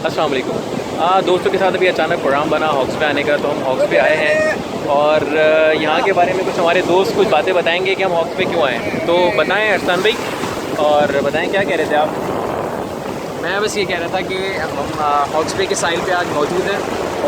अस्सलाम वालेकुम। दोस्तों के साथ अभी अचानक प्रोग्राम बना हॉक्स पे आने का, तो हम हॉक्स पे आए हैं और यहाँ के बारे में कुछ हमारे दोस्त कुछ बातें बताएंगे कि हम हॉक्स पे क्यों आए हैं। तो बताएं अरसान भाई, और बताएं क्या कह रहे थे आप। मैं बस ये कह रहा था कि हम हॉक्स पे के साहिल पे आज मौजूद हैं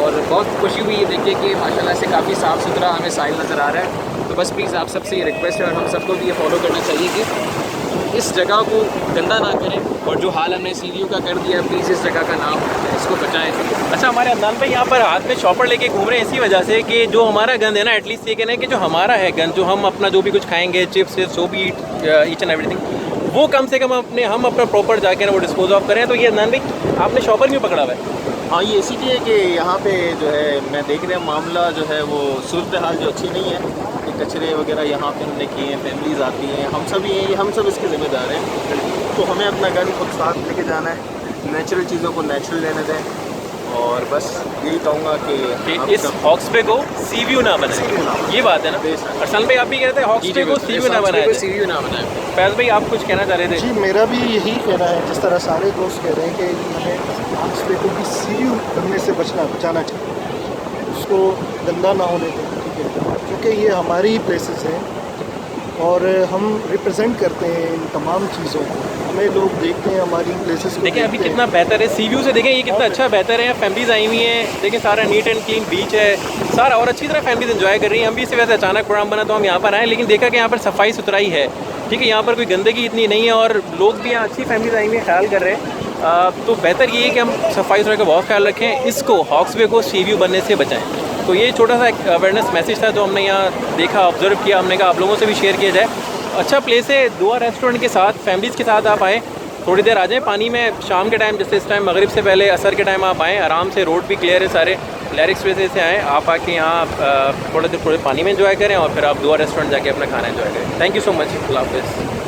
और बहुत खुशी हुई ये देखिए कि माशाल्लाह से काफ़ी साफ़ सुथरा हमें साहिल नज़र आ रहा है। तो बस प्लीज़ आप सबसे ये रिक्वेस्ट है और हम सबको भी ये फॉलो करना चाहिए कि इस जगह को गंदा ना करें, और जो हाल हमने सीढ़ियों का कर दिया प्लीज़ इस जगह का नाम इसको बचाएं। अच्छा, हमारे अदनान भाई यहाँ पर हाथ में शॉपर लेके घूम रहे हैं इसी वजह से कि जो हमारा गंद है ना, एटलीस्ट ये कहना है कि जो हमारा है गंद, जो हम अपना जो भी कुछ खाएंगे, चिप्स सो भी ईच एंड एवरीथिंग, वो कम से कम हम अपना प्रॉपर जाके ना वो डिस्पोज ऑफ करें। तो ये अदनान भाई आपने शॉपर क्यों पकड़ा हुआ है? हाँ, ये इसीलिए कि यहाँ पे जो है मैं देख रहे हैं मामला जो है वो सूरत हाल जो अच्छी नहीं है कि कचरे वगैरह यहाँ पे हमने किए हैं, फैमिलीज़ आती हैं, हम सब ये हम सब इसके ज़िम्मेदार हैं। तो हमें अपना घर खुद साथ लेके जाना है, नेचुरल चीज़ों को नेचुरल लेने दें, और बस यही कहूँगा कि इस हॉक्स पे को सी व्यू ना बनाए, ये बात है ना। अरसान भाई आप भी कह रहे थे हॉक्स पे को सी व्यू ना बनाए, फैज़ भाई आप कुछ कहना चाह रहे थे? जी, मेरा भी यही कहना है, जिस तरह सारे दोस्त कह रहे हैं कि हमें हॉक्स पे को भी सी व्यू बनने से बचाना चाहिए, उसको गंदा ना होने दें, ठीक है, क्योंकि ये हमारी प्लेसेस हैं और हम रिप्रेजेंट करते हैं इन तमाम चीज़ों को। हमें लोग देखते हैं हमारी प्लेसेस को, देखें अभी कितना बेहतर है सी व्यू से, देखें ये कितना अच्छा बेहतर है, फैमिलीज आई हुई हैं, देखें सारा नीट एंड क्लीन बीच है सारा, और अच्छी तरह फैमिलीज एंजॉय कर रही हैं। हम भी इसी वजह से अचानक प्रोग्राम बना तो हम यहाँ पर आए, लेकिन देखा कि यहाँ पर सफाई सुथराई है, ठीक है, यहाँ पर कोई गंदगी इतनी नहीं है और लोग भी यहाँ अच्छी फैमिलीज आई हुई हैं, ख्याल कर रहे हैं। तो बेहतर ये है कि हम सफाई सुथराई का बहुत ख्याल रखें, इसको हॉक्स वे को सी व्यू बनने से बचाएँ। तो ये छोटा सा एक अवेयरनेस मैसेज था जो हमने यहाँ देखा, ऑब्जर्व किया, हमने कहा आप लोगों से भी शेयर किया जाए। अच्छा प्लेस है, दुआ रेस्टोरेंट के साथ फैमिलीज़ के साथ आप आएँ, थोड़ी देर आ जाएँ पानी में शाम के टाइम, जैसे इस टाइम मगरिब से पहले असर के टाइम आप आएँ, आराम से, रोड भी क्लियर है सारे, लैरिक्स वे से आएँ आप, आके यहाँ थोड़े देर पानी में एंजॉय करें और फिर आप दुआ रेस्टोरेंट जाके अपना खाना एंजॉय करें। थैंक यू सो मच, अल्लाह हाफ़िज़।